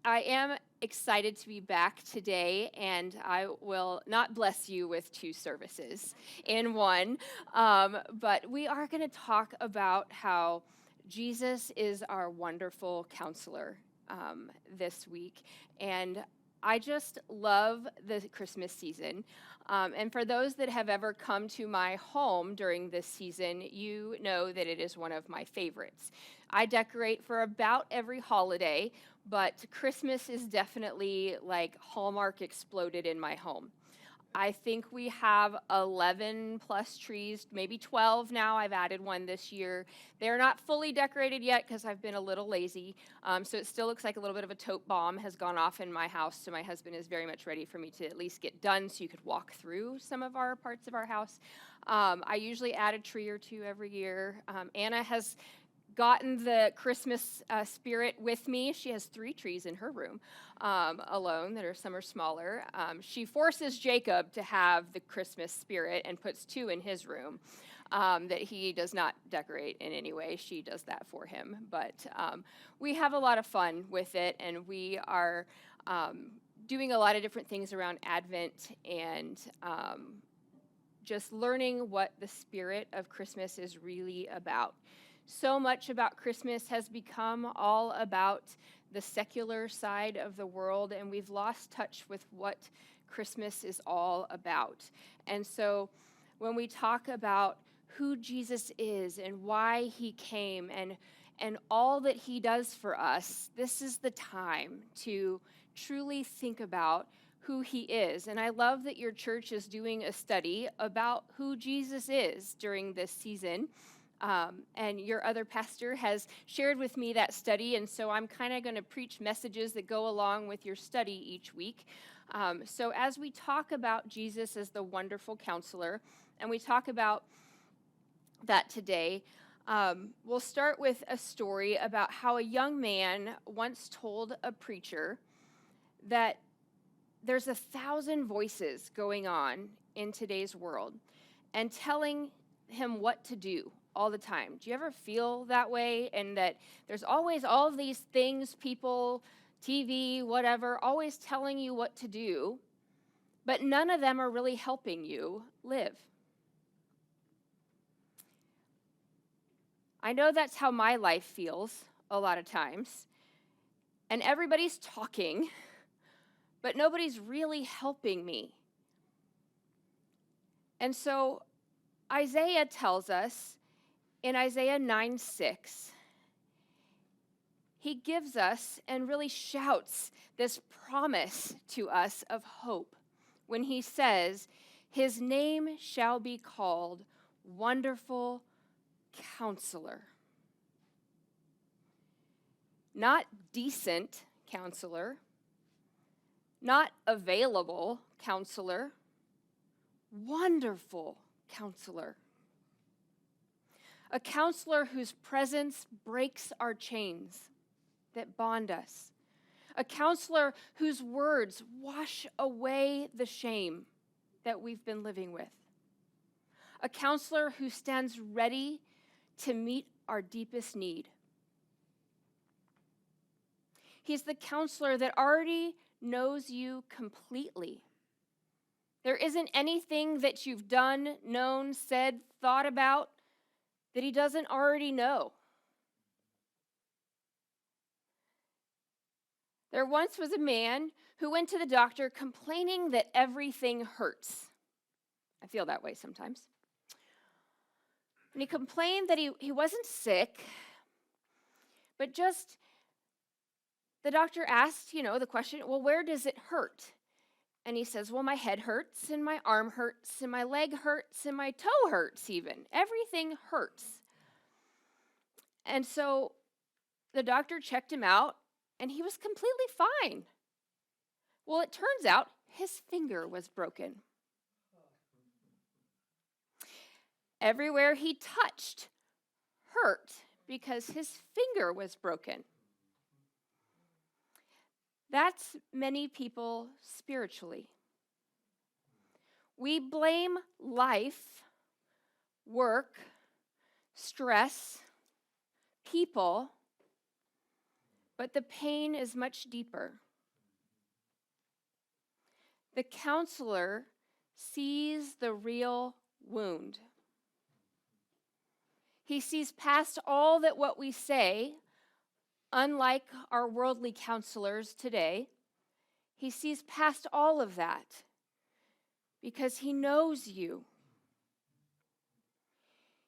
I am excited to be back today, and I will not bless you with two services in one. But we are going to talk about how Jesus is our wonderful counselor this week. And I just love the Christmas season. And for those that have ever come to my home during this season, you know that it is one of my favorites. I decorate for about every holiday, but Christmas is definitely like Hallmark exploded in my home. I think we have 11 plus trees, maybe 12 now. I've added one this year. They're not fully decorated yet because I've been a little lazy. So it still looks like a little bit of a tote bomb has gone off in my house. So my husband is very much ready for me to at least get done so you could walk through some of our parts of our house. I usually add a tree or two every year. Anna has gotten the Christmas spirit with me. She has 3 trees in her room alone that are some are smaller. She forces Jacob to have the Christmas spirit and puts 2 in his room that he does not decorate in any way. She does that for him. But we have a lot of fun with it, and we are doing a lot of different things around Advent and just learning what the spirit of Christmas is really about. So much about Christmas has become all about the secular side of the world, and we've lost touch with what Christmas is all about. And so when we talk about who Jesus is and why he came and all that he does for us, this is the time to truly think about who he is. And I love that your church is doing a study about who Jesus is during this season. And your other pastor has shared with me that study, and so I'm kind of going to preach messages that go along with your study each week. So as we talk about Jesus as the wonderful counselor, and we talk about that today, we'll start with a story about how a young man once told a preacher that there's 1,000 voices going on in today's world and telling him what to do all the time. Do you ever feel that way? And that there's always all of these things, people, TV, whatever, always telling you what to do, but none of them are really helping you live. I know that's how my life feels a lot of times. And everybody's talking, but nobody's really helping me. And so Isaiah tells us in Isaiah 9:6, he gives us and really shouts this promise to us of hope when he says, his name shall be called Wonderful Counselor. Not decent counselor, not available counselor, wonderful counselor. A counselor whose presence breaks our chains that bond us. A counselor whose words wash away the shame that we've been living with. A counselor who stands ready to meet our deepest need. He's the counselor that already knows you completely. There isn't anything that you've done, known, said, thought about that he doesn't already know. There once was a man who went to the doctor complaining that everything hurts. I feel that way sometimes. And he complained that he wasn't sick, but just the doctor asked, the question, well, where does it hurt? And he says, well, my head hurts, and my arm hurts, and my leg hurts, and my toe hurts even. Everything hurts. And so the doctor checked him out, and he was completely fine. Well, it turns out his finger was broken. Everywhere he touched hurt because his finger was broken. That's many people spiritually. We blame life, work, stress, people, but the pain is much deeper. The counselor sees the real wound. He sees past all that what we say, unlike our worldly counselors today. He sees past all of that because he knows you.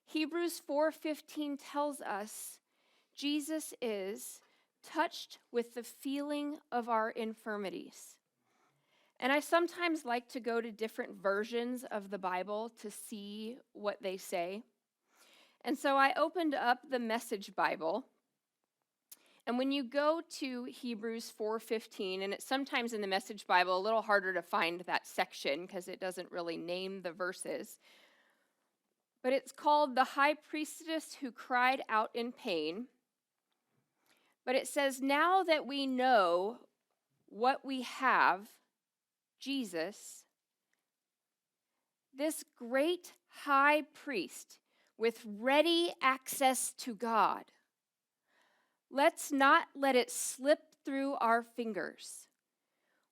Hebrews 4:15 tells us Jesus is touched with the feeling of our infirmities. And I sometimes like to go to different versions of the Bible to see what they say. And so I opened up the Message Bible. And when you go to Hebrews 4:15, and it's sometimes in the Message Bible a little harder to find that section because it doesn't really name the verses. But it's called the high priestess who cried out in pain. But it says, now that we know what we have, Jesus, this great high priest with ready access to God, let's not let it slip through our fingers.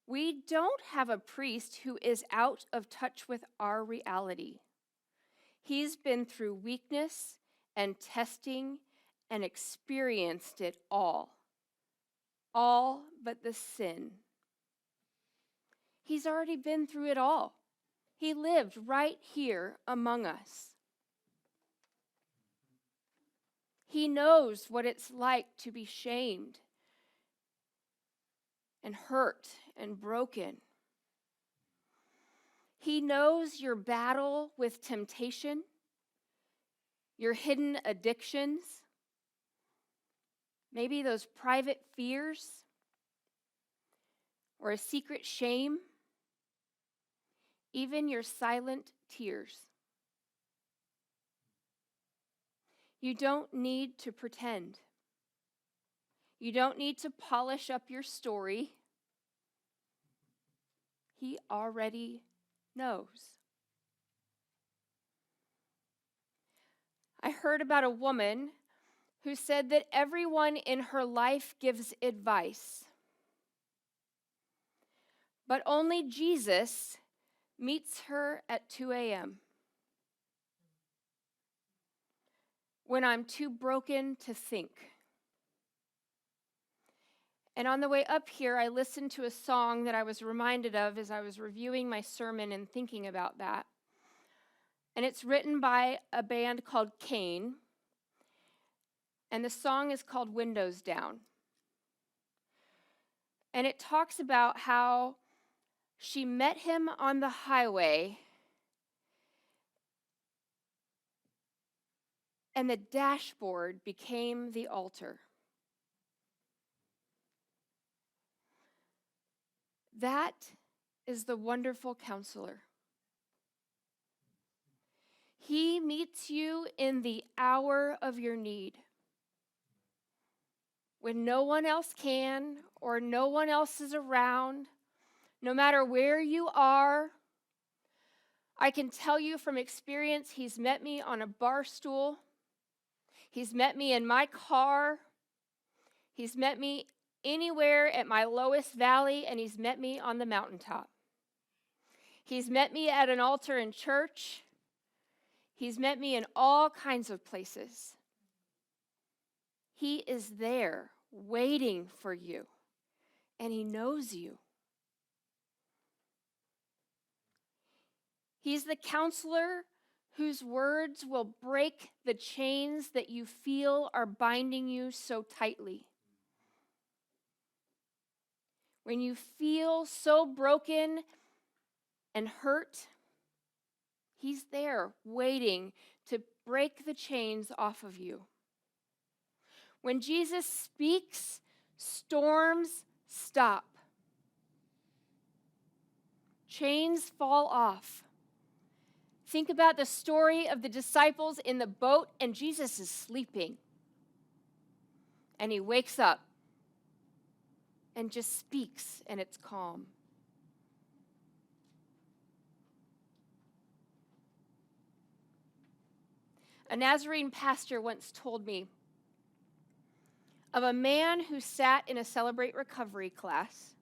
We don't have a priest who is out of touch with our reality. He's been through weakness and testing and experienced it all but the sin. He's already been through it all. He lived right here among us. He knows what it's like to be shamed and hurt and broken. He knows your battle with temptation, your hidden addictions, maybe those private fears or a secret shame, even your silent tears. You don't need to pretend. You don't need to polish up your story. He already knows. I heard about a woman who said that everyone in her life gives advice, but only Jesus meets her at 2 a.m. when I'm too broken to think. And on the way up here, I listened to a song that I was reminded of as I was reviewing my sermon and thinking about that. And it's written by a band called Cain. And the song is called Windows Down. And it talks about how she met him on the highway, and the dashboard became the altar. That is the wonderful counselor. He meets you in the hour of your need, when no one else can or no one else is around, no matter where you are. I can tell you from experience, he's met me on a bar stool. He's met me in my car. He's met me anywhere at my lowest valley, and he's met me on the mountaintop. He's met me at an altar in church. He's met me in all kinds of places. He is there waiting for you, and he knows you. He's the counselor whose words will break the chains that you feel are binding you so tightly. When you feel so broken and hurt, he's there waiting to break the chains off of you. When Jesus speaks, storms stop. Chains fall off. Think about the story of the disciples in the boat, and Jesus is sleeping. And he wakes up and just speaks, and it's calm. A Nazarene pastor once told me, of a man who sat in a Celebrate Recovery class.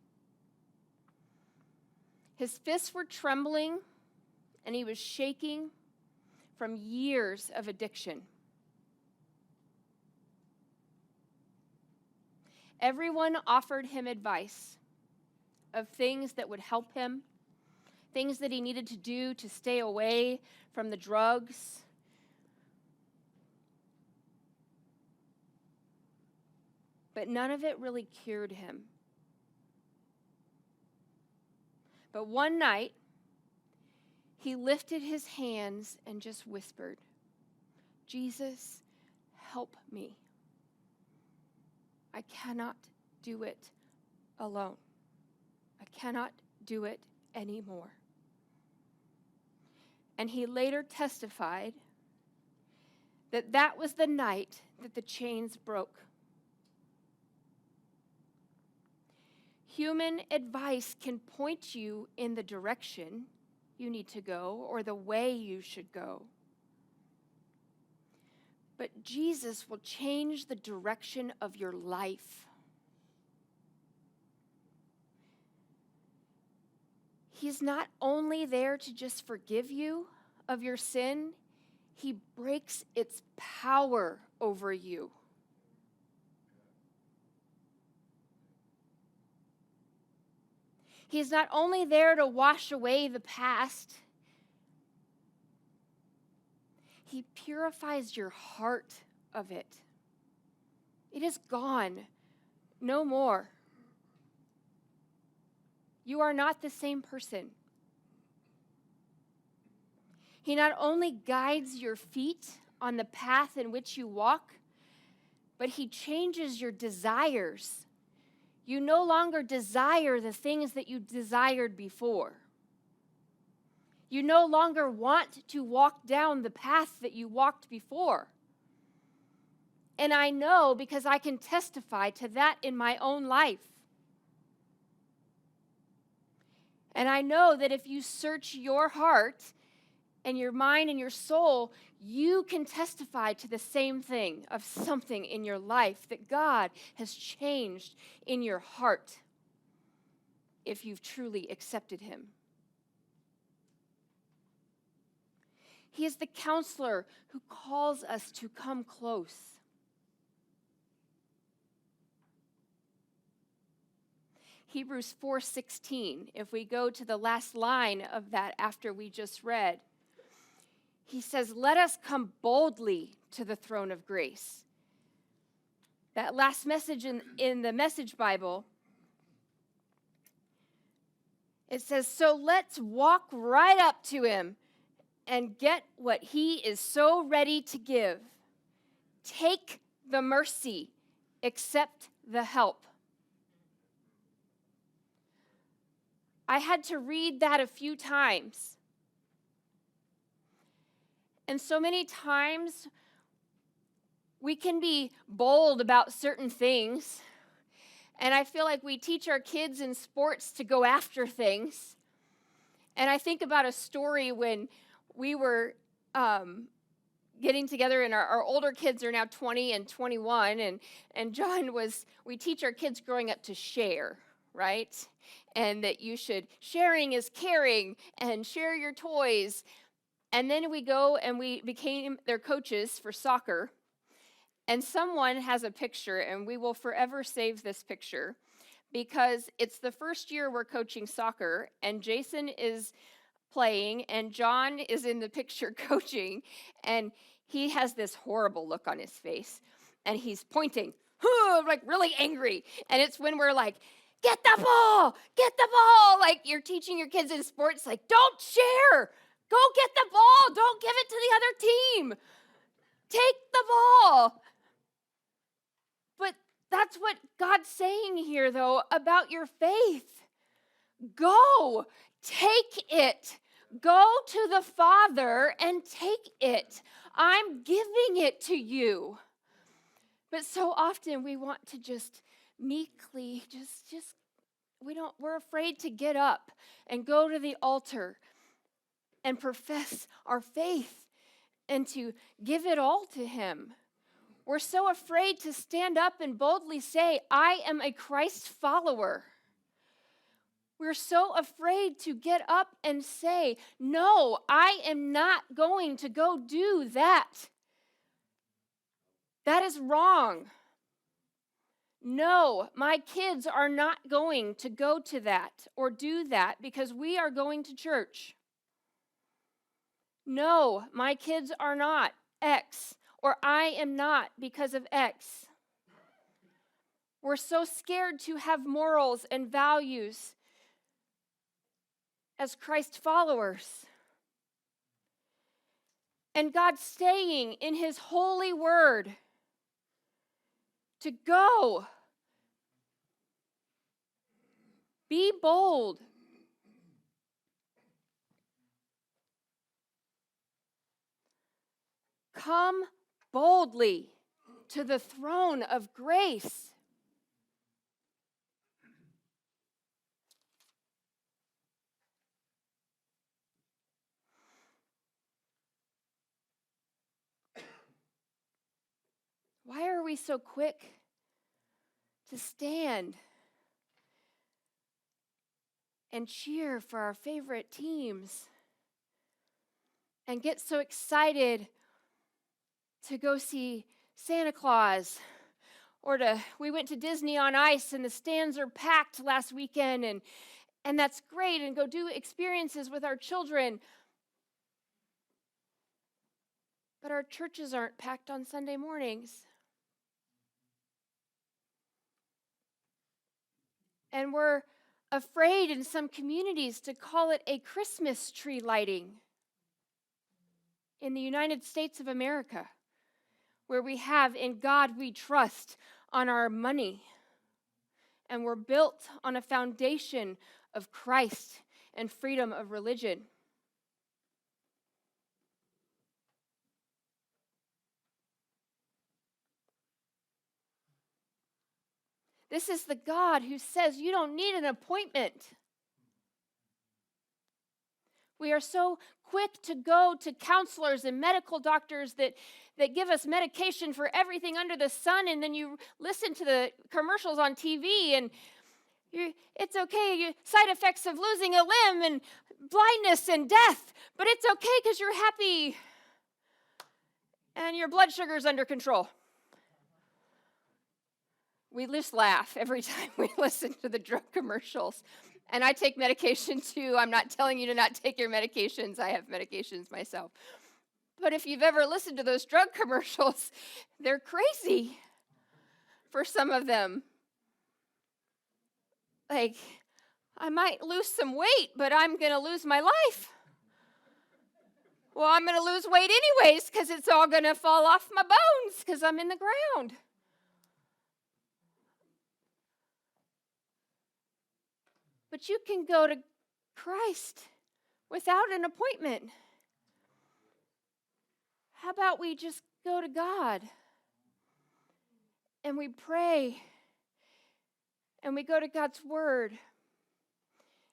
His fists were trembling, and he was shaking from years of addiction. Everyone offered him advice of things that would help him, things that he needed to do to stay away from the drugs. But none of it really cured him. But one night, he lifted his hands and just whispered, "Jesus, help me. I cannot do it alone. I cannot do it anymore." And he later testified that that was the night that the chains broke. Human advice can point you in the direction you need to go or the way you should go. But Jesus will change the direction of your life. He's not only there to just forgive you of your sin, he breaks its power over you. He's not only there to wash away the past, he purifies your heart of it. It is gone, no more. You are not the same person. He not only guides your feet on the path in which you walk, but he changes your desires. You no longer desire the things that you desired before. You no longer want to walk down the path that you walked before. And I know because I can testify to that in my own life. And I know that if you search your heart and your mind and your soul, you can testify to the same thing of something in your life that God has changed in your heart if you've truly accepted him. He is the counselor who calls us to come close. Hebrews 4:16, if we go to the last line of that after we just read, he says, "Let us come boldly to the throne of grace." That last message in the Message Bible, it says, "So let's walk right up to him and get what he is so ready to give. Take the mercy, accept the help." I had to read that a few times. And so many times, we can be bold about certain things. And I feel like we teach our kids in sports to go after things. And I think about a story when we were getting together, and our older kids are now 20 and 21. And John we teach our kids growing up to share, right? And that sharing is caring, and share your toys. And then we go and we became their coaches for soccer. And someone has a picture, and we will forever save this picture because it's the first year we're coaching soccer, and Jason is playing, and John is in the picture coaching, and he has this horrible look on his face, and he's pointing, like really angry. And it's when we're like, get the ball, like you're teaching your kids in sports, like, don't share, go get the ball, don't give it to the other team, take the ball. But that's what God's saying here, though, about your faith. Go, take it. Go to the Father and take it. I'm giving it to you. But so often we want to just meekly, we're afraid to get up and go to the altar and profess our faith and to give it all to him. We're so afraid to stand up and boldly say, I am a Christ follower. We're so afraid to get up and say, no, I am not going to go do that. That is wrong. No, my kids are not going to go to that or do that because we are going to church. No, my kids are not X, or I am not because of X. We're so scared to have morals and values as Christ followers. And God's saying in his holy word to go, be bold. Come boldly to the throne of grace. Why are we so quick to stand and cheer for our favorite teams and get so excited to go see Santa Claus, or we went to Disney on Ice and the stands are packed last weekend, and that's great, and go do experiences with our children. But our churches aren't packed on Sunday mornings. And we're afraid in some communities to call it a Christmas tree lighting. In the United States of America, where we have in God we trust on our money, and we're built on a foundation of Christ and freedom of religion. This is the God who says you don't need an appointment. We are so quick to go to counselors and medical doctors that give us medication for everything under the sun, and then you listen to the commercials on TV, and it's okay, side effects of losing a limb and blindness and death, but it's okay because you're happy and your blood sugar's under control. We just laugh every time we listen to the drug commercials. And I take medication too. I'm not telling you to not take your medications. I have medications myself. But if you've ever listened to those drug commercials, they're crazy for some of them. Like, I might lose some weight, but I'm going to lose my life. Well, I'm going to lose weight anyways because it's all going to fall off my bones because I'm in the ground. But you can go to Christ without an appointment. How about we just go to God and we pray and we go to God's word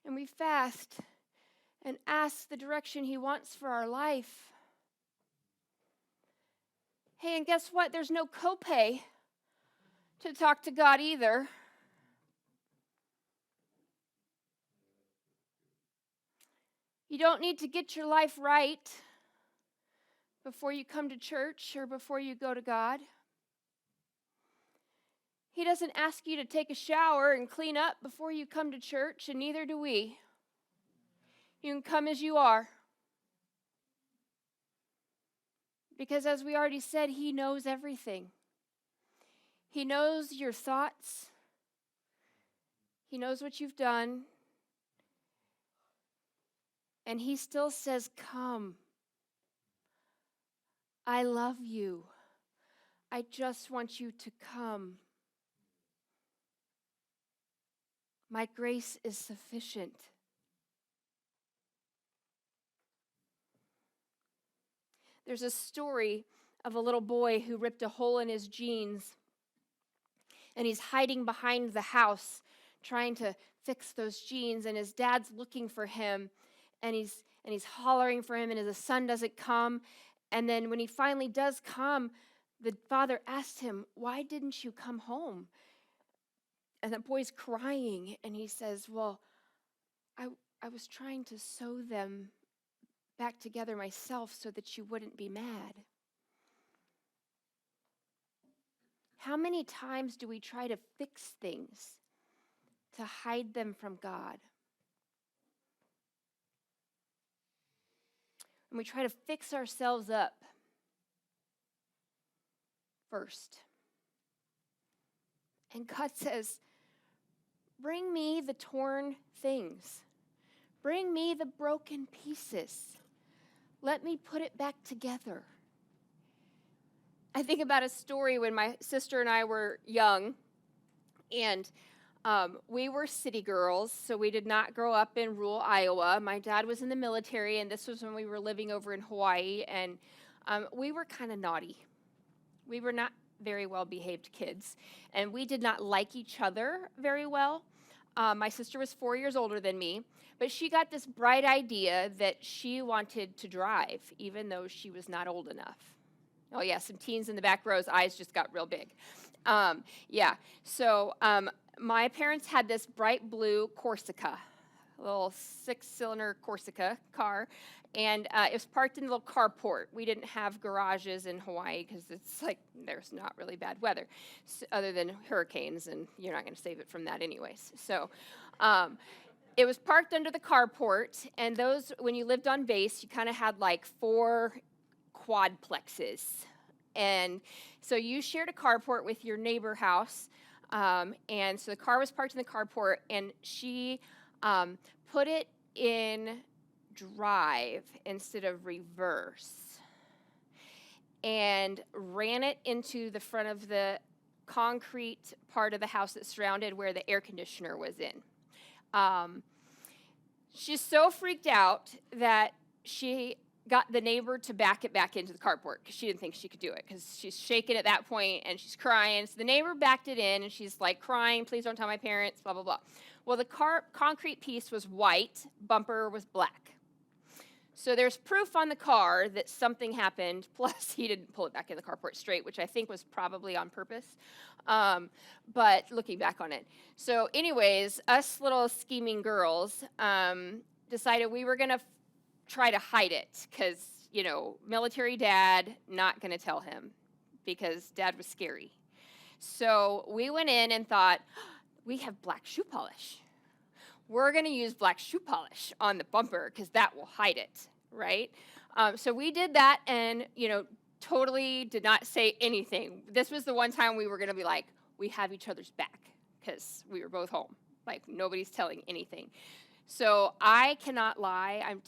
and we fast and ask the direction he wants for our life. Hey, and guess what? There's no copay to talk to God either. You don't need to get your life right before you come to church or before you go to God. He doesn't ask you to take a shower and clean up before you come to church, and neither do we. You can come as you are. Because as we already said, he knows everything. He knows your thoughts. He knows what you've done. And he still says, come. I love you. I just want you to come. My grace is sufficient. There's a story of a little boy who ripped a hole in his jeans, and he's hiding behind the house trying to fix those jeans, and his dad's looking for him, and he's hollering for him, and the son doesn't come. And then when he finally does come, The father asked him, "Why didn't you come home?" And the boy's crying, and he says, "Well, I, I was trying to sew them back together myself so that you wouldn't be mad." How many times do we try to fix things to hide them from God? And we try to fix ourselves up first. And God says, "Bring me the torn things. Bring me the broken pieces. Let me put it back together." I think about a story when my sister and I were young, and we were city girls, so we did not grow up in rural Iowa. My dad was in the military, and this was when we were living over in Hawaii, and we were kind of naughty. We were not very well-behaved kids, and we did not like each other very well. My sister was 4 years older than me, but she got this bright idea that she wanted to drive, even though she was not old enough. Oh, yeah, some teens in the back row's eyes just got real big. So my parents had this bright blue Corsica, a little 6-cylinder Corsica car, and it was parked in a little carport. We didn't have garages in Hawaii because it's like there's not really bad weather other than hurricanes, and you're not going to save it from that anyways. So it was parked under the carport, and those, when you lived on base, you kind of had like 4 quadplexes. And so you shared a carport with your neighbor house. And so the car was parked in the carport, and she put it in drive instead of reverse and ran it into the front of the concrete part of the house that surrounded where the air conditioner was in. She's so freaked out that she got the neighbor to back it back into the carport because she didn't think she could do it because she's shaking at that point and she's crying. So the neighbor backed it in and she's like crying, "Please don't tell my parents," blah, blah, blah. Well, the concrete piece was white, bumper was black. So there's proof on the car that something happened, plus he didn't pull it back in the carport straight, which I think was probably on purpose, but looking back on it. So anyways, us little scheming girls decided we were going to try to hide it because, military dad, not going to tell him because dad was scary. So we went in and thought, we have black shoe polish. We're going to use black shoe polish on the bumper because that will hide it, right? So we did that and, totally did not say anything. This was the one time we were going to be like, we have each other's back because we were both home. Like, nobody's telling anything. So I cannot lie. I'm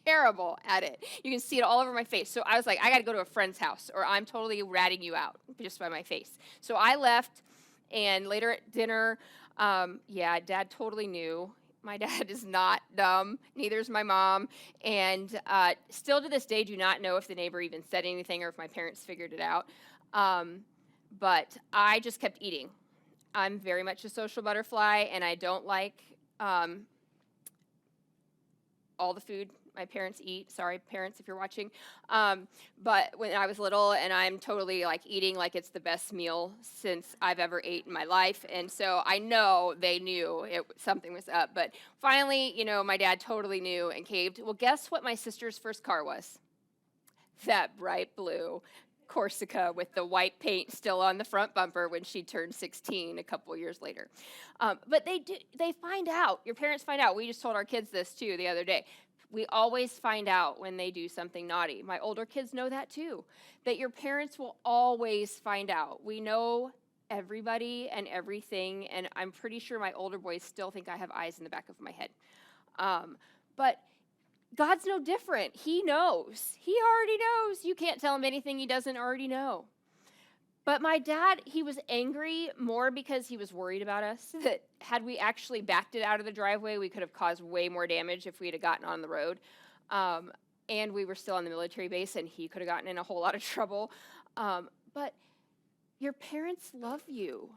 terrible at it. You can see it all over my face. So I was like, I got to go to a friend's house or I'm totally ratting you out just by my face. So I left, and later at dinner, Dad totally knew. My dad is not dumb. Neither is my mom. And still to this day, do not know if the neighbor even said anything or if my parents figured it out. But I just kept eating. I'm very much a social butterfly, and I don't like all the food my parents eat. Sorry, parents, if you're watching. But when I was little, and I'm totally like eating like it's the best meal since I've ever ate in my life. And so I know they knew something was up. But finally, my dad totally knew and caved. Well, guess what my sister's first car was? That bright blue Corsica with the white paint still on the front bumper when she turned 16 a couple years later. But they find out. Your parents find out. We just told our kids this too the other day. We always find out when they do something naughty. My older kids know that too, that your parents will always find out. We know everybody and everything, and I'm pretty sure my older boys still think I have eyes in the back of my head. But God's no different. He knows. He already knows. You can't tell him anything he doesn't already know. But my dad, he was angry more because he was worried about us, that had we actually backed it out of the driveway, we could have caused way more damage if we had gotten on the road. And we were still on the military base, and he could have gotten in a whole lot of trouble. But your parents love you.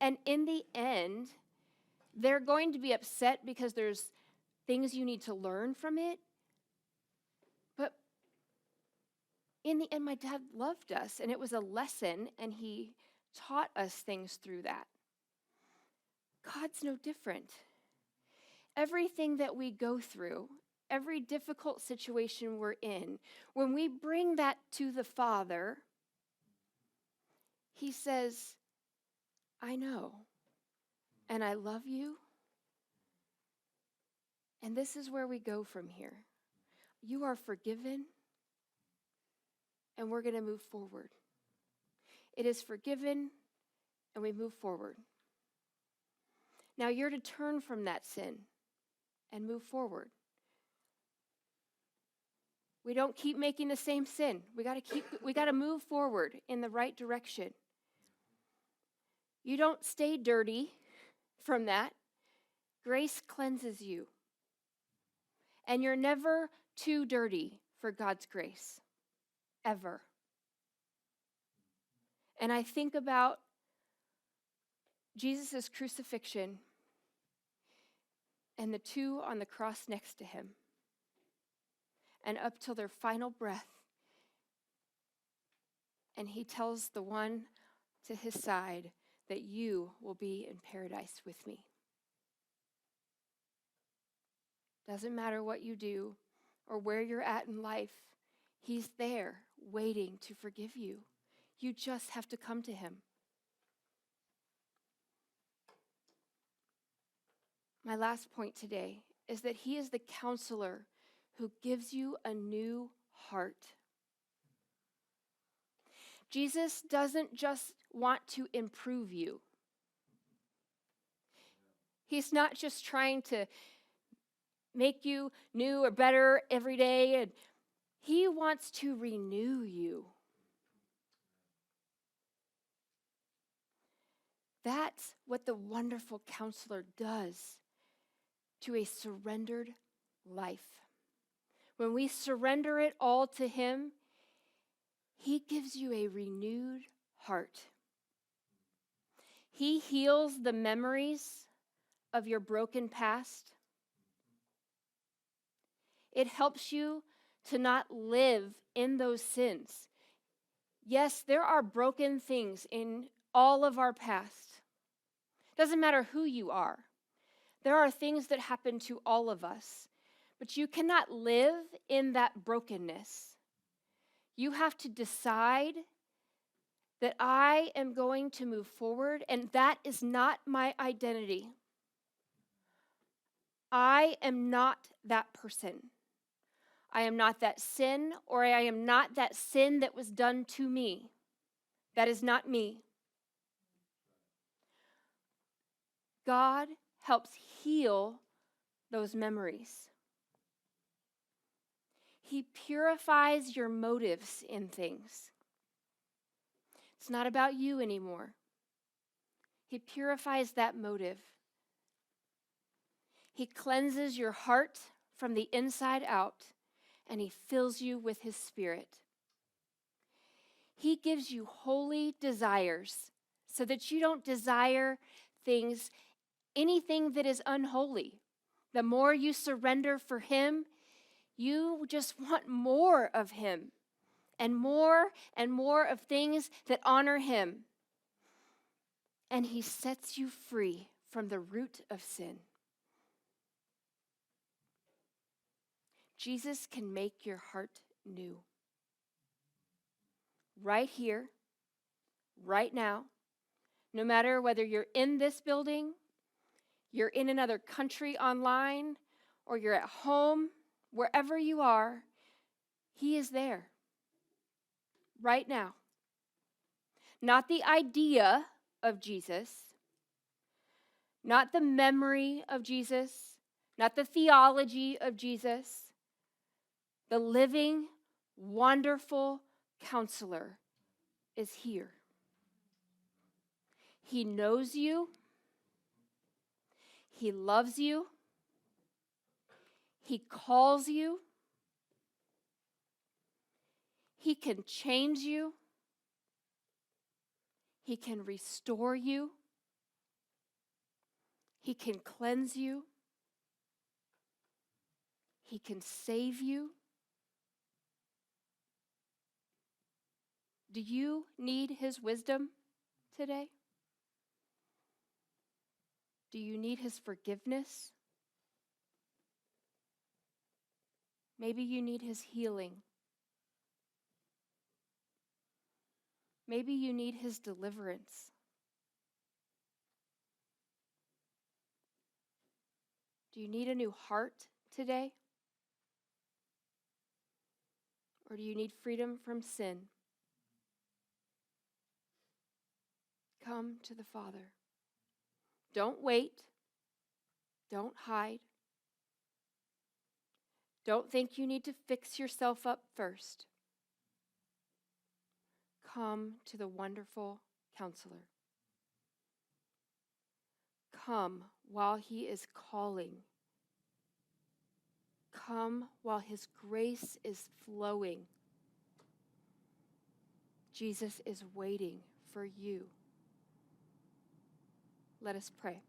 And in the end, they're going to be upset because there's things you need to learn from it. But in the end, my dad loved us, and it was a lesson, and he taught us things through that. God's no different. Everything that we go through, every difficult situation we're in, when we bring that to the Father, he says, I know, and I love you, and this is where we go from here. You are forgiven, and we're going to move forward. It is forgiven, and we move forward. Now you're to turn from that sin and move forward. We don't keep making the same sin. We got to move forward in the right direction. You don't stay dirty from that. Grace cleanses you. And you're never too dirty for God's grace. Ever. And I think about Jesus' crucifixion and the two on the cross next to him. And up till their final breath. And he tells the one to his side that you will be in paradise with me. Doesn't matter what you do or where you're at in life, he's there waiting to forgive you. You just have to come to him. My last point today is that he is the counselor who gives you a new heart. Jesus doesn't just want to improve you. He's not just trying to make you new or better every day. And he wants to renew you. That's what the wonderful counselor does to a surrendered life. When we surrender it all to him, he gives you a renewed heart. He heals the memories of your broken past. It helps you to not live in those sins. Yes, there are broken things in all of our past. Doesn't matter who you are. There are things that happen to all of us, but you cannot live in that brokenness. You have to decide that I am going to move forward, and that is not my identity. I am not that person. I am not that sin, or I am not that sin that was done to me. That is not me. God helps heal those memories. He purifies your motives in things. It's not about you anymore. He purifies that motive. He cleanses your heart from the inside out, and he fills you with his Spirit. He gives you holy desires so that you don't desire anything that is unholy. The more you surrender for him, you just want more of him and more of things that honor him. And he sets you free from the root of sin. Jesus can make your heart new. Right here, right now, no matter whether you're in this building, you're in another country online, or you're at home, wherever you are, he is there. Right now. Not the idea of Jesus, not the memory of Jesus, not the theology of Jesus. The living, wonderful counselor is here. He knows you. He loves you. He calls you. He can change you. He can restore you. He can cleanse you. He can save you. Do you need his wisdom today? Do you need his forgiveness? Maybe you need his healing. Maybe you need his deliverance. Do you need a new heart today? Or do you need freedom from sin? Come to the Father. Don't wait. Don't hide. Don't think you need to fix yourself up first. Come to the wonderful Counselor. Come while he is calling. Come while his grace is flowing. Jesus is waiting for you. Let us pray.